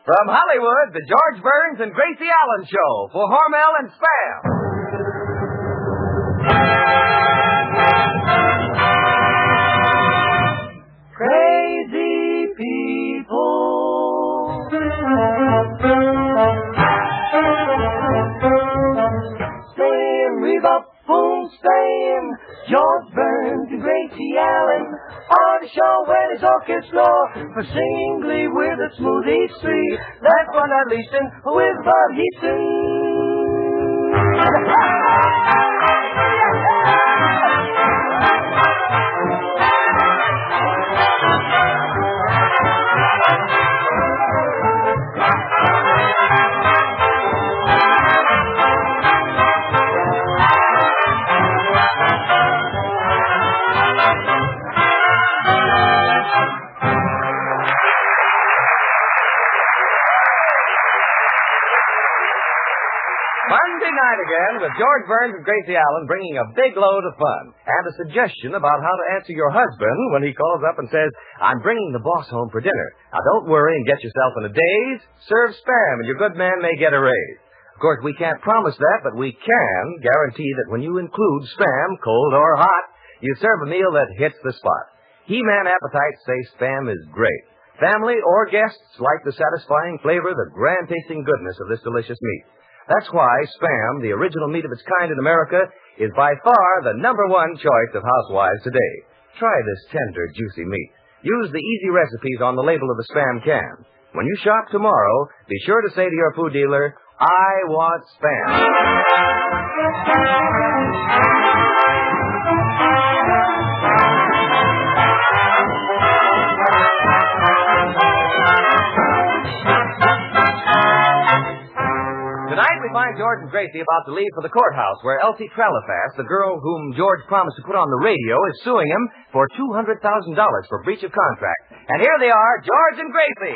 From Hollywood, the George Burns and Gracie Allen Show for Hormel and Spam. Crazy people. Spam, Reebok, full Spam. George Burns and Gracie Allen on the show where there's orchestra for singing glee with a smooth E3. That's one at least with Bob Heaton. Monday night again with George Burns and Gracie Allen bringing a big load of fun and a suggestion about how to answer your husband when he calls up and says, I'm bringing the boss home for dinner. Now, don't worry and get yourself in a daze. Serve Spam and your good man may get a raise. Of course, we can't promise that, but we can guarantee that when you include Spam, cold or hot, you serve a meal that hits the spot. He-Man appetites say Spam is great. Family or guests like the satisfying flavor, the grand-tasting goodness of this delicious meat. That's why Spam, the original meat of its kind in America, is by far the #1 choice of housewives today. Try this tender, juicy meat. Use the easy recipes on the label of the Spam can. When you shop tomorrow, be sure to say to your food dealer, I want Spam. Tonight we find George and Gracie about to leave for the courthouse where Elsie Tralifass, the girl whom George promised to put on the radio, is suing him for $200,000 for breach of contract. And here they are, George and Gracie.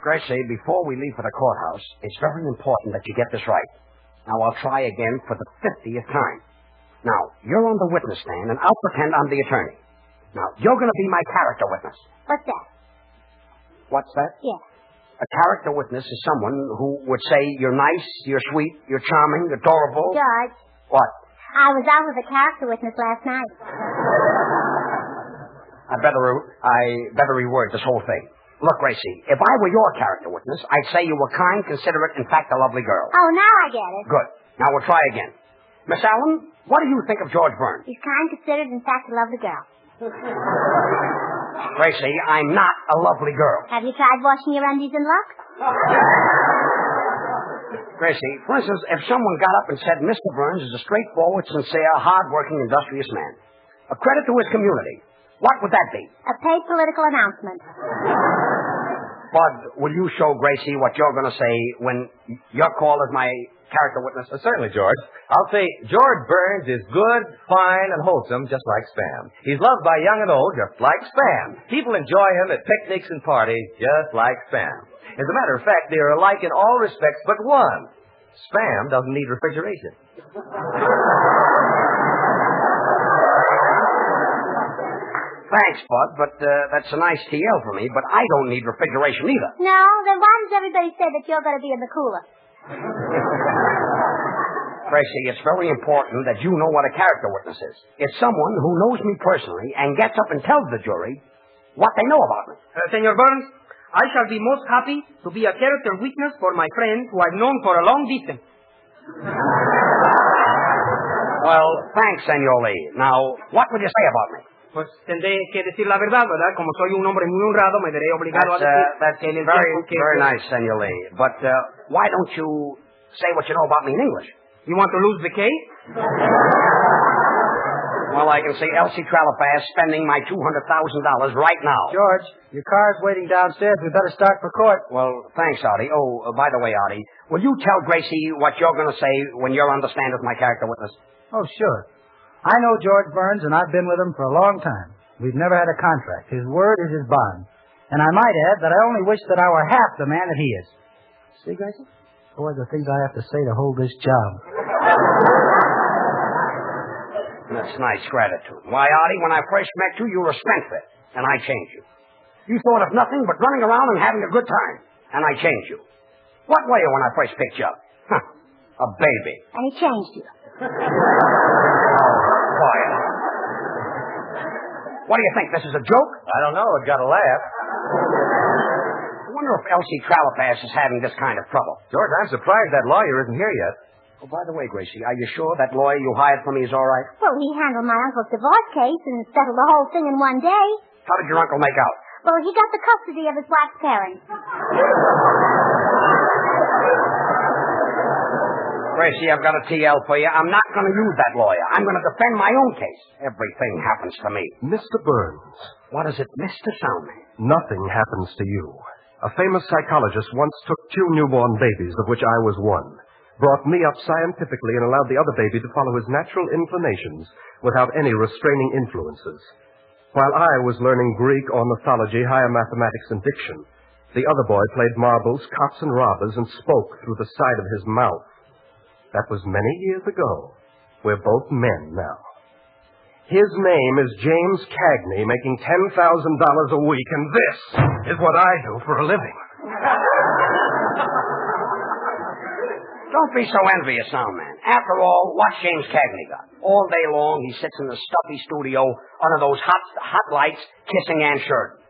Gracie, before we leave for the courthouse, it's very important that you get this right. Now, I'll try again for the 50th time. Now, you're on the witness stand, and I'll pretend I'm the attorney. Now, you're going to be my character witness. What's that? What's that? Yeah. A character witness is someone who would say you're nice, you're sweet, you're charming, adorable. George. What? I was out with a character witness last night. I better reword this whole thing. Look, Gracie, if I were your character witness, I'd say you were kind, considerate, in fact, a lovely girl. Oh, now I get it. Good. Now we'll try again. Miss Allen, what do you think of George Burns? He's kind, considerate, in fact, a lovely girl. Gracie, I'm not a lovely girl. Have you tried washing your undies in Lux? Gracie, for instance, if someone got up and said Mr. Burns is a straightforward, sincere, hard-working, industrious man, a credit to his community, what would that be? A paid political announcement. Bud, will you show Gracie what you're going to say when you're called as my character witness? Certainly, George. I'll say George Burns is good, fine, and wholesome, just like Spam. He's loved by young and old, just like Spam. People enjoy him at picnics and parties, just like Spam. As a matter of fact, they are alike in all respects but one. Spam doesn't need refrigeration. Thanks, Bud, but that's a nice TL for me, but I don't need refrigeration either. No? Then why does everybody say that you're going to be in the cooler? Gracie, it's very important that you know what a character witness is. It's someone who knows me personally and gets up and tells the jury what they know about me. Senor Burns, I shall be most happy to be a character witness for my friend who I've known for a long distance. Well, thanks, Senor Lee. Now, what would you say about me? Pues tendré que decir la verdad, ¿verdad? Como soy un hombre muy honrado, me veré obligado a decir... That's very nice, Senor Lee. But why don't you say what you know about me in English? You want to lose the case? Well, I can see Elsie Tralifass spending my $200,000 right now. George, your car's waiting downstairs. We better start for court. Well, thanks, Artie. Oh, by the way, Artie, will you tell Gracie what you're going to say when you're on the stand as my character witness? Oh, sure. I know George Burns, and I've been with him for a long time. We've never had a contract. His word is his bond. And I might add that I only wish that I were half the man that he is. See, Gracie? Boy, the things I have to say to hold this job. That's nice gratitude. Why, Artie, when I first met you, you were spent-fit, and I changed you. You thought of nothing but running around and having a good time, and I changed you. What were you when I first picked you up? Huh, a baby. And he changed you. Quiet. What do you think? This is a joke? I don't know. It got a laugh. I wonder if Elsie Tralapass is having this kind of trouble. George, I'm surprised that lawyer isn't here yet. Oh, by the way, Gracie, are you sure that lawyer you hired for me is all right? Well, he handled my uncle's divorce case and settled the whole thing in one day. How did your uncle make out? Well, he got the custody of his wife's parents. Gracie, I've got a TL for you. I'm not going to use that lawyer. I'm going to defend my own case. Everything happens to me. Mr. Burns. What is it, Mr. Soundman? Nothing happens to you. A famous psychologist once took 2 newborn babies, of which I was one, brought me up scientifically, and allowed the other baby to follow his natural inclinations without any restraining influences. While I was learning Greek, ornithology, higher mathematics, and diction, the other boy played marbles, cops, and robbers, and spoke through the side of his mouth. That was many years ago. We're both men now. His name is James Cagney, making $10,000 a week, and this is what I do for a living. Don't be so envious, Soundman. After all, what's James Cagney got? All day long, he sits in the stuffy studio under those hot lights, kissing Ann Sheridan.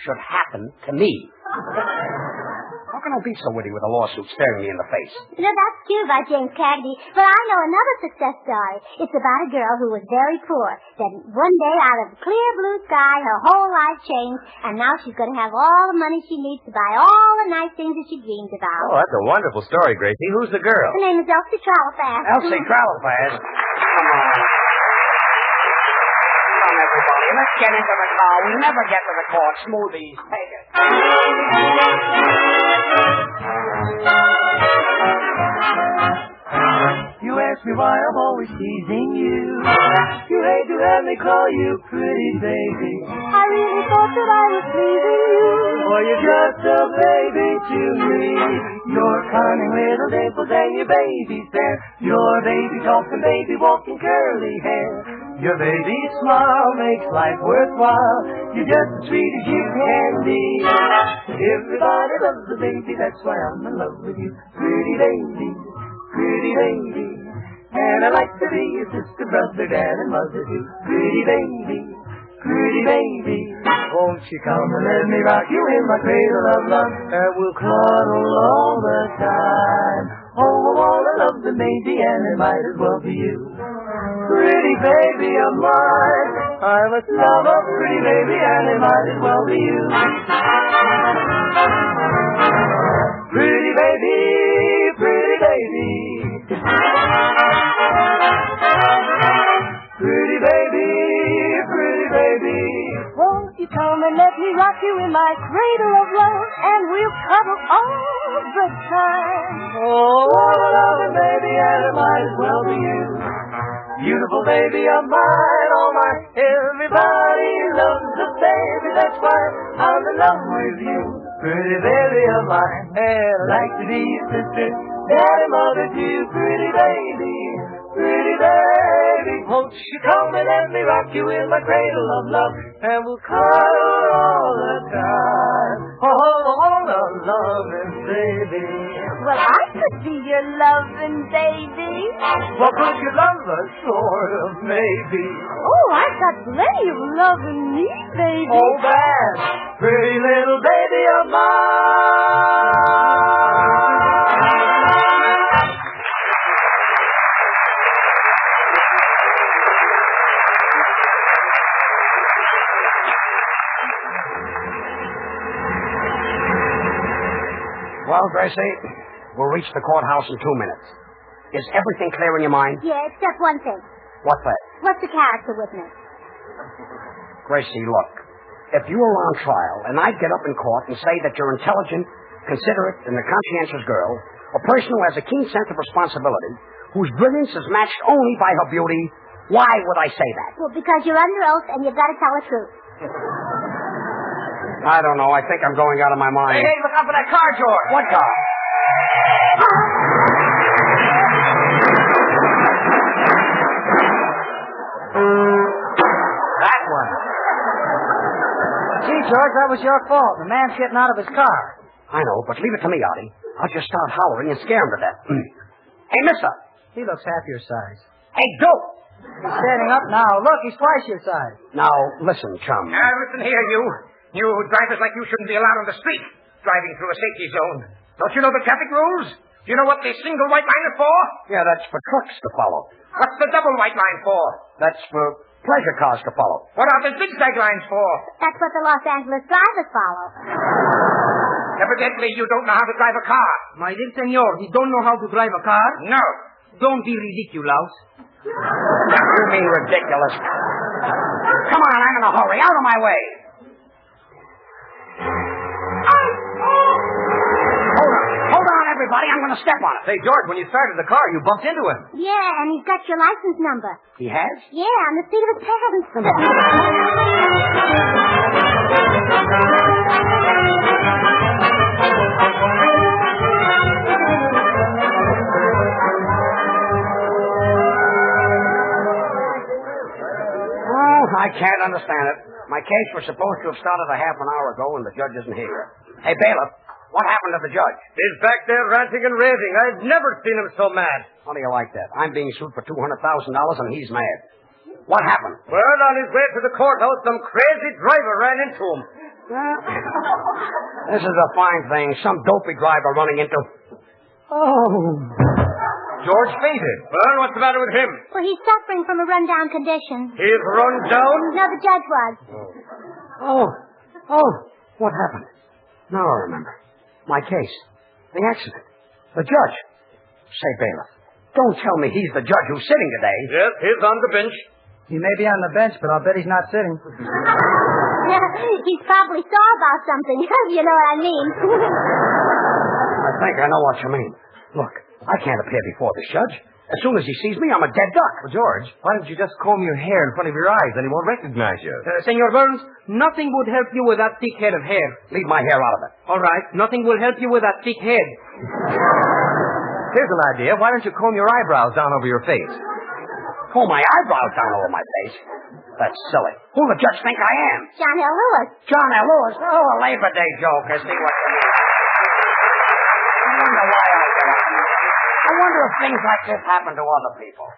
Should happen to me. How can I be so witty with a lawsuit staring me in the face? You know, that's cute about James Cagney, but I know another success story. It's about a girl who was very poor. Then one day, out of the clear blue sky, her whole life changed, and now she's going to have all the money she needs to buy all the nice things that she dreams about. Oh, that's a wonderful story, Gracie. Who's the girl? Her name is Elsie Tralapass. Elsie Tralapass? Come on. Come, everybody. Let's get into the car. We never get to the court. Smoothies. Take it. You ask me why I'm always teasing you. You hate to have me call you pretty baby. I really thought that I was pleasing you. Well, you're just a baby to me. Your cunning little dimples and your baby stare. Your baby talk and baby walking curly hair. Your baby smile makes life worthwhile. You're just as sweet as you can be. Everybody loves a baby, that's why I'm in love with you. Pretty baby, pretty baby. And I like to be your sister, brother, dad, and mother too. Pretty baby, pretty baby. Won't you come and let me rock you in my cradle of love? And we'll cuddle all the time. Oh, I wanna love the baby, and it might as well be you. Pretty baby of mine, I must love a pretty baby, and it might as well be you. Pretty baby, pretty baby. Pretty baby, pretty baby. Won't you come and let me rock you in my cradle of love, and we'll cuddle all the time. Oh, what a loving baby, and it might as well be you. Beautiful baby of mine, oh my, everybody loves a baby, that's why I'm in love with you. Pretty baby of mine, and I'd like to be your sister, daddy, mother too. Pretty baby, pretty baby. Won't you come and let me rock you in my cradle of love, and we'll cuddle all the time. Oh, the loving baby. Well, I could be your loving baby. Well, could you love us, sort of, maybe? Oh, I've got plenty of loving me, baby. Oh, that pretty little baby of mine. Well, Gracie, we'll reach the courthouse in 2 minutes. Is everything clear in your mind? Yeah, except one thing. What's that? What's the character witness? Gracie, look. If you were on trial and I'd get up in court and say that you're intelligent, considerate, and a conscientious girl, a person who has a keen sense of responsibility, whose brilliance is matched only by her beauty, why would I say that? Well, because you're under oath and you've got to tell the truth. I don't know. I think I'm going out of my mind. Hey, look out for that car, George. What car? That one. Gee, George, that was your fault. The man's getting out of his car. I know, but leave it to me, Artie. I'll just start hollering and scare him to death. Hey, mister. He looks half your size. Hey, dope. He's standing up now. Look, he's twice your size. Now, listen, chum. Now, listen here, you. You drivers like you shouldn't be allowed on the street, driving through a safety zone. Don't you know the traffic rules? Do you know what the single white line is for? Yeah, that's for trucks to follow. What's the double white line for? That's for pleasure cars to follow. What are the zigzag lines for? That's what the Los Angeles drivers follow. Evidently, you don't know how to drive a car. My dear senor, he don't know how to drive a car? No. Don't be ridiculous. You mean ridiculous? Come on, I'm in a hurry. Out of my way. Hold on, everybody. I'm going to step on it. Say, George, when you started the car, you bumped into him. Yeah, and he's got your license number. He has? Yeah, on the seat of his pants. Oh, I can't understand it. My case was supposed to have started a half an hour ago, and the judge isn't here. Hey, bailiff, what happened to the judge? He's back there ranting and raving. I've never seen him so mad. How do you like that? I'm being sued for $200,000, and he's mad. What happened? Well, on his way to the courthouse, some crazy driver ran into him. This is a fine thing. Some dopey driver running into... Oh... George fainted. Well, what's the matter with him? Well, he's suffering from a run-down condition. He's run down? No, the judge was. Oh, what happened? Now I remember. My case. The accident. The judge. Say, bailiff, don't tell me he's the judge who's sitting today. Yes, he's on the bench. He may be on the bench, but I'll bet he's not sitting. He's probably sore about something. You know what I mean. I think I know what you mean. Look, I can't appear before the judge. As soon as he sees me, I'm a dead duck. Well, George, why don't you just comb your hair in front of your eyes, then he won't recognize you. Senor Burns, nothing would help you with that thick head of hair. Leave my hair out of it. All right, nothing will help you with that thick head. Here's an idea. Why don't you comb your eyebrows down over your face? Pull my eyebrows down over my face? That's silly. Who the judge think I am? John L. Lewis. John L. Lewis? Oh, a Labor Day joke. I see what you mean. I wonder why I get up. I wonder if things like this happen to other people.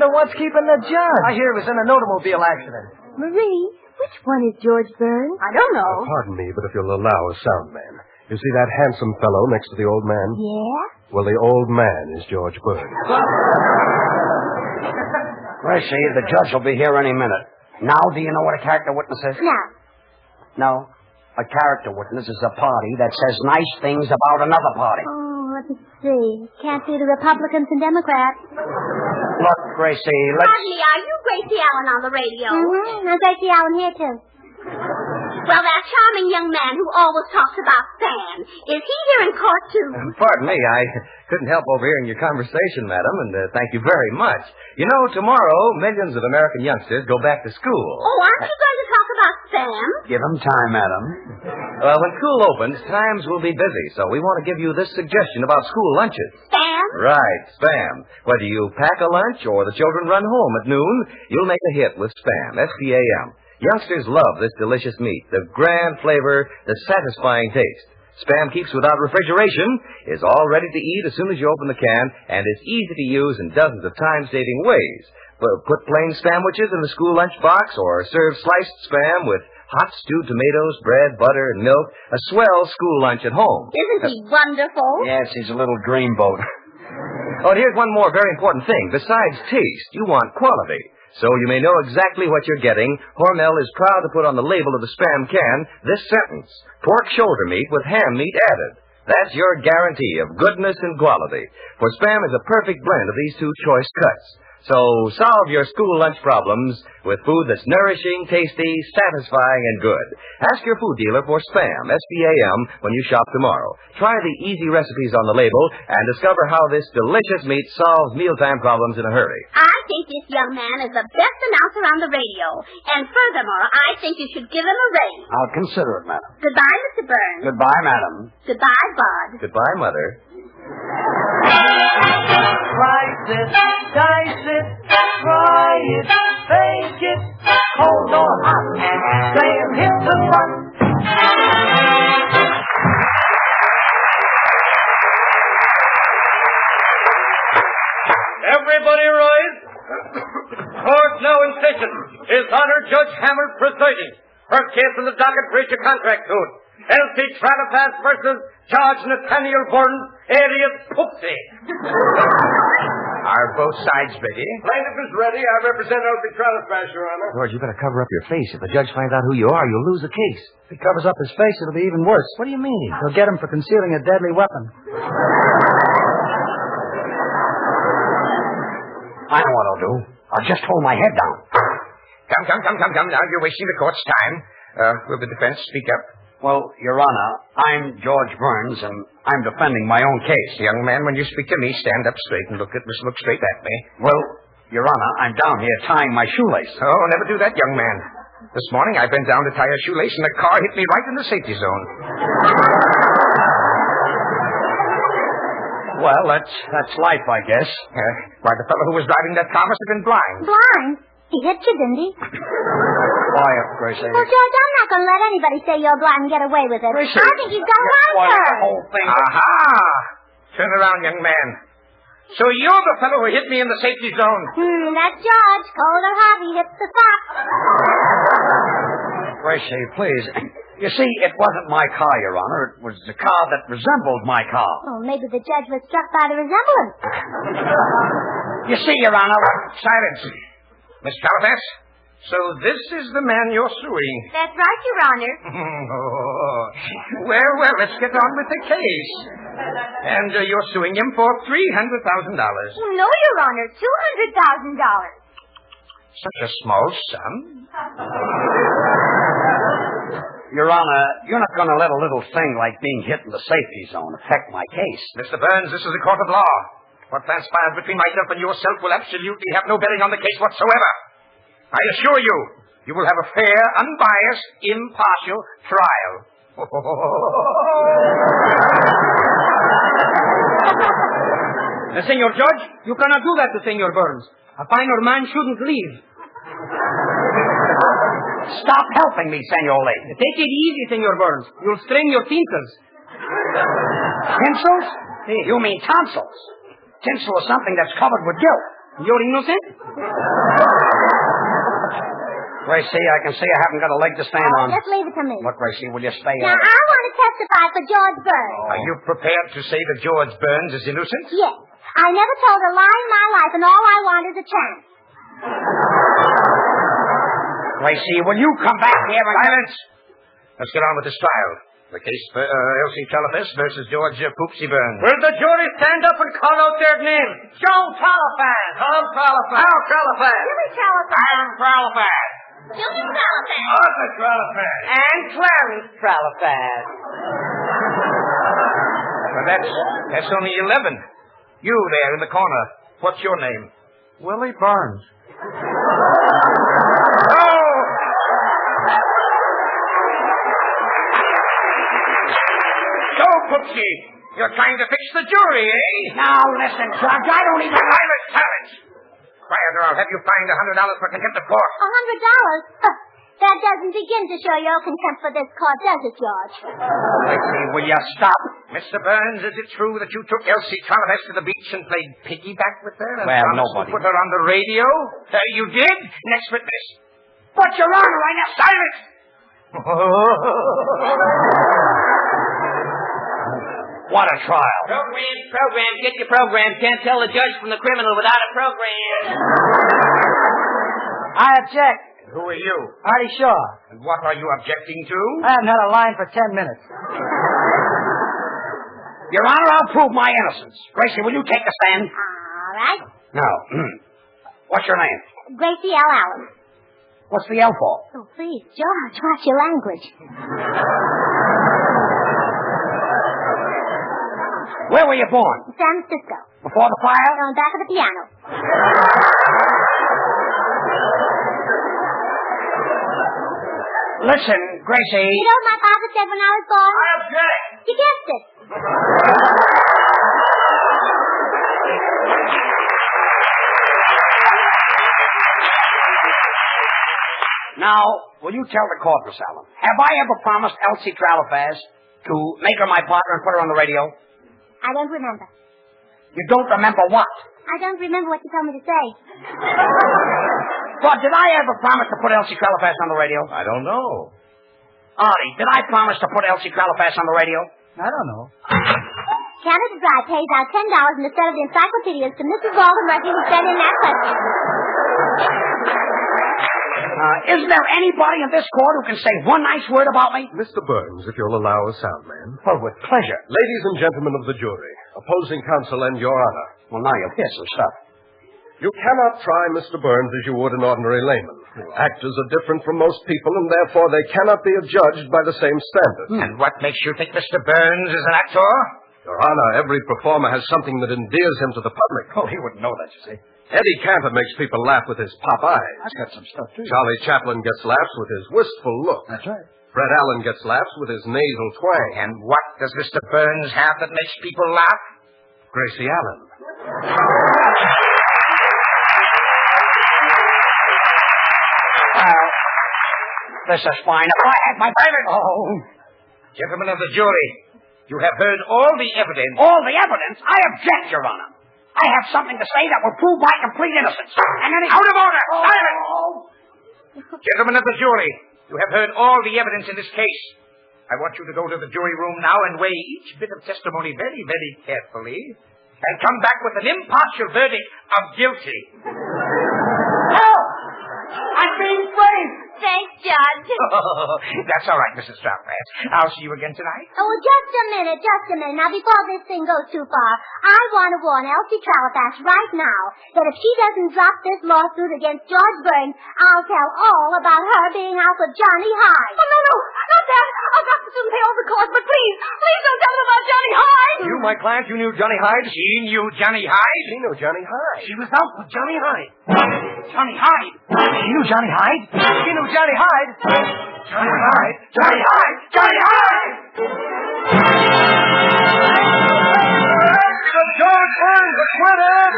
wonder what's keeping the judge. I hear he was in an automobile accident. Marie, which one is George Burns? I don't know. Pardon me, but if you'll allow a sound man. You see that handsome fellow next to the old man? Yeah? Well, the old man is George Burns. Gracie, the judge will be here any minute. Now, do you know what a character witness is? No. No. A character witness is a party that says nice things about another party. Oh, let me see. Can't see the Republicans and Democrats. Look, Gracie, let's... Pardon me, are you Gracie Allen on the radio? Mm-hmm. I'm Gracie Allen here, too. Well, that charming young man who always talks about Sam, is he here in court, too? Pardon me, I couldn't help overhearing your conversation, madam, and thank you very much. You know, tomorrow, millions of American youngsters go back to school. Oh, aren't you going to talk about Sam? Give him time, madam. Well, when school opens, times will be busy, so we want to give you this suggestion about school lunches. Sam? Right, Spam. Whether you pack a lunch or the children run home at noon, you'll make a hit with Spam, S-P-A-M. Youngsters love this delicious meat, the grand flavor, the satisfying taste. Spam keeps without refrigeration, is all ready to eat as soon as you open the can, and is easy to use in dozens of time-saving ways. Put plain sandwiches in the school lunch box or serve sliced Spam with hot stewed tomatoes, bread, butter, and milk. A swell school lunch at home. Isn't he wonderful? Yes, he's a little dreamboat. Oh, and here's one more very important thing. Besides taste, you want quality. So you may know exactly what you're getting. Hormel is proud to put on the label of the Spam can this sentence: pork shoulder meat with ham meat added. That's your guarantee of goodness and quality. For Spam is a perfect blend of these two choice cuts. So solve your school lunch problems with food that's nourishing, tasty, satisfying, and good. Ask your food dealer for Spam, S-P-A-M, when you shop tomorrow. Try the easy recipes on the label and discover how this delicious meat solves mealtime problems in a hurry. I think this young man is the best announcer on the radio. And furthermore, I think you should give him a raise. I'll consider it, madam. Goodbye, Mr. Burns. Goodbye, madam. Goodbye, Bud. Goodbye, Mother. Slice it, dice it, fry it, bake it, cold or hot, Sam hit the button. Everybody rise. Court now in session. His Honor Judge Hammer presiding. Her case in the docket breach of contract suit. L.C. Travapas versus George Nathaniel Burns, alias Poopsie. Are both sides ready? Plaintiff is ready. I represent L.C. Travapas, Your Honor. George, you better cover up your face. If the judge finds out who you are, you'll lose the case. If he covers up his face, it'll be even worse. What do you mean? He'll get him for concealing a deadly weapon. I know what I'll do. I'll just hold my head down. Come. Now you're wasting the court's time. Will the defense speak up? Well, Your Honor, I'm George Burns, and I'm defending my own case. Young man, when you speak to me, stand up straight and look straight at me. Well, Your Honor, I'm down here tying my shoelace. Oh, never do that, young man. This morning I bent down to tie a shoelace, and the car hit me right in the safety zone. Well, that's life, I guess. Why, the fellow who was driving that car must have been blind. Blind? He hit you, didn't he? Quiet, Gracie. Well, George, I'm not going to let anybody say you're blind and get away with it. Gracie. I think he's got a Quiet, answer. the whole thing. Aha! Turn around, young man. So you're the fellow who hit me in the safety zone. That's George. Cold or hot, he hits the spot. Gracie, please. You see, it wasn't my car, Your Honor. It was the car that resembled my car. Oh, maybe the judge was struck by the resemblance. You see, Your Honor... Silence. Miss Calabash, so this is the man you're suing. That's right, Your Honor. Well, let's get on with the case. And you're suing him for $300,000. No, Your Honor, $200,000. Such a small sum. Your Honor, you're not going to let a little thing like being hit in the safety zone affect my case. Mr. Burns, this is a court of law. What transpires between myself and yourself will absolutely have no bearing on the case whatsoever. I assure you, you will have a fair, unbiased, impartial trial. Senor Judge, you cannot do that to Senor Burns. A finer man shouldn't leave. Stop helping me, Senor Lee. Take it easy, Senor Burns. You'll strain your tinsels. Tinsels? You mean tonsils. Tinsel is something that's covered with guilt. You're innocent? Gracie, I can see I haven't got a leg to stand on. Just leave it to me. Look, Gracie, will you stay Now, I want to testify for George Burns. Are you prepared to say that George Burns is innocent? Yes. I never told a lie in my life, and all I want is a chance. Gracie, will you come back here and... Silence! Let's get on with this trial. The case for Elsie Trelifas versus George Poopsie Burns. Will the jury stand up and call out their names? Joe Trelifas. Tom Trelifas. Al Trelifas. Jimmy Trelifas. Iron Trelifas. Junior Trelifas. Arthur Trelifas. And Clarence Trelifas. Well, that's only 11. You there in the corner. What's your name? Willie Burns. Oh! So, Poopsie, you're trying to fix the jury, eh? Now, listen, Judge, I don't even... Silence! Quiet, or I'll have you fined $100 for contempt of court. $100? That doesn't begin to show your contempt for this court, does it, George? Gracie, will you stop? Mr. Burns, is it true that you took Elsie Trelifas to the beach and played piggyback with her? And Well, promised nobody. to put her on the radio? You did? Next witness. But, Your Honor, I never... Silence! What a trial. Program. Get your program. Can't tell the judge from the criminal without a program. I object. Who are you? Artie Shaw. And what are you objecting to? I haven't had a line for 10 minutes. Your Honor, I'll prove my innocence. Gracie, will you take the stand? All right. No. What's your name? Gracie L. Allen. What's the L for? Oh, please, George, watch your language. Where were you born? San Francisco. Before the fire? On the back of the piano. Listen, Gracie. You know what my father said when I was born? I object. You guessed it. Now, will you tell the court, Miss Allen, have I ever promised Elsie Trelifas to make her my partner and put her on the radio? I don't remember. You don't remember what? I don't remember what you told me to say. But did I ever promise to put Elsie Trelifas on the radio? I don't know. Artie, did I promise to put Elsie Trelifas on the radio? I don't know. Canada Dry pays out $10 instead of the encyclopedias to Mrs. Walden Murphy who sent in that question. Isn't there anybody in this court who can say one nice word about me? Mr. Burns, if you'll allow a sound man. Well, with pleasure. Ladies and gentlemen of the jury, opposing counsel and your honor. Well, now you'll hear some stuff. You cannot try Mr. Burns as you would an ordinary layman. Actors are different from most people, and therefore they cannot be adjudged by the same standards. And what makes you think Mr. Burns is an actor? Your honor, every performer has something that endears him to the public. Oh, he wouldn't know that, you see. Eddie Cantor makes people laugh with his pop eyes. I've got some stuff, too. Charlie Chaplin gets laughs with his wistful look. That's right. Fred Allen gets laughs with his nasal twang. And what does Mr. Burns have that makes people laugh? Gracie Allen. Well, this is fine. If I had my... Oh. Gentlemen of the jury, you have heard all the evidence. All the evidence? I object, Your Honor. I have something to say that will prove my complete innocence. And any... Out of order! Oh. Silence! Gentlemen of the jury, you have heard all the evidence in this case. I want you to go to the jury room now and weigh each bit of testimony very, very carefully and come back with an impartial verdict of guilty. Help! I'm being framed! Thanks, Judge. That's all right, Mrs. Trelifas. I'll see you again tonight. Oh, just a minute. Now, before this thing goes too far, I want to warn Elsie Trelifas right now that if she doesn't drop this lawsuit against George Burns, I'll tell all about her being out with Johnny Hyde. Oh, no, not that. I'll have to soon pay all the costs, but please don't tell them about Johnny Hyde. You, my client, you knew Johnny Hyde? She knew Johnny Hyde? She knew Johnny Hyde. She was out with Johnny Hyde. Johnny Hyde! She knew Johnny Hyde? She knew Johnny Hyde? Johnny Hyde! Johnny Hyde! Johnny Hyde! The George Burns acquitted!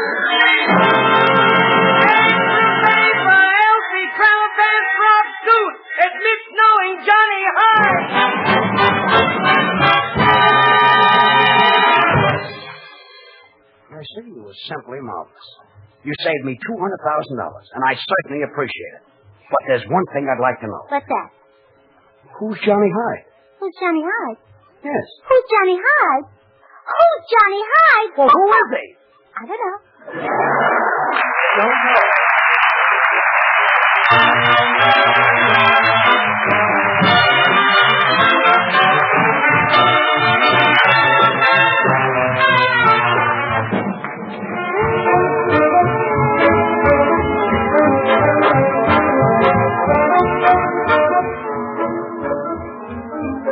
Elsie Trelifas brought suit. Admits knowing Johnny Hyde. I see, he was simply marvelous. You saved me $200,000, and I certainly appreciate it. But there's one thing I'd like to know. What's that? Who's Johnny Hyde? Who's Johnny Hyde? Yes. Who's Johnny Hyde? Who's Johnny Hyde? Well, who is he? I don't know. Don't know.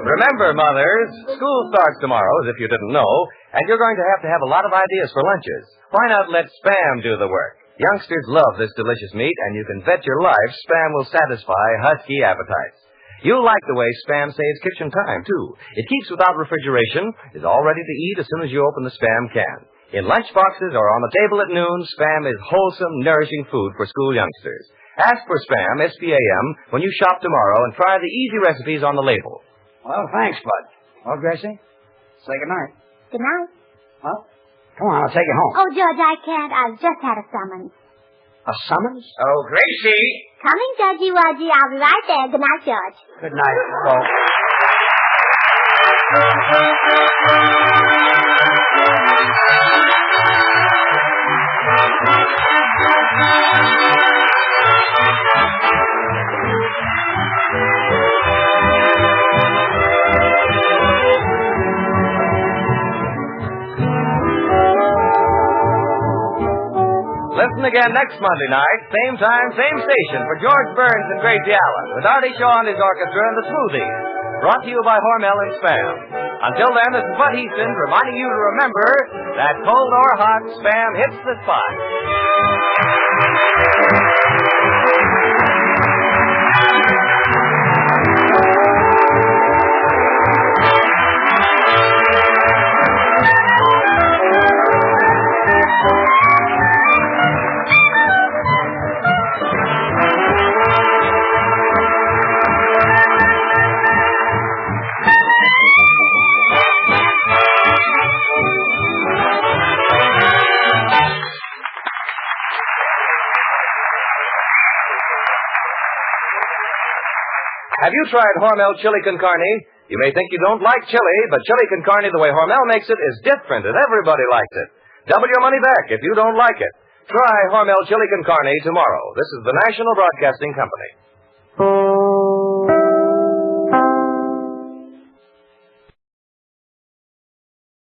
Remember, mothers, school starts tomorrow, as if you didn't know, and you're going to have a lot of ideas for lunches. Why not let Spam do the work? Youngsters love this delicious meat, and you can bet your life Spam will satisfy husky appetites. You'll like the way Spam saves kitchen time, too. It keeps without refrigeration, is all ready to eat as soon as you open the Spam can. In lunch boxes or on the table at noon, Spam is wholesome, nourishing food for school youngsters. Ask for Spam, S-P-A-M, when you shop tomorrow and try the easy recipes on the label. Well, thanks, Bud. Well, Gracie, say good night. Good night. Well, come on, I'll take you home. Oh, George, I can't. I've just had a summons. A summons? Oh, Gracie! Coming, Judgy Wudgy. I'll be right there. Good night, George. Good night, folks. Listen again next Monday night, same time, same station, for George Burns and Gracie Allen, with Artie Shaw and his orchestra and the Smoothies. Brought to you by Hormel and Spam. Until then, this is Bud Easton reminding you to remember that cold or hot, Spam hits the spot. Have you tried Hormel chili con carne? You may think you don't like chili, but chili con carne, the way Hormel makes it, is different, and everybody likes it. Double your money back if you don't like it. Try Hormel chili con carne tomorrow. This is the National Broadcasting Company.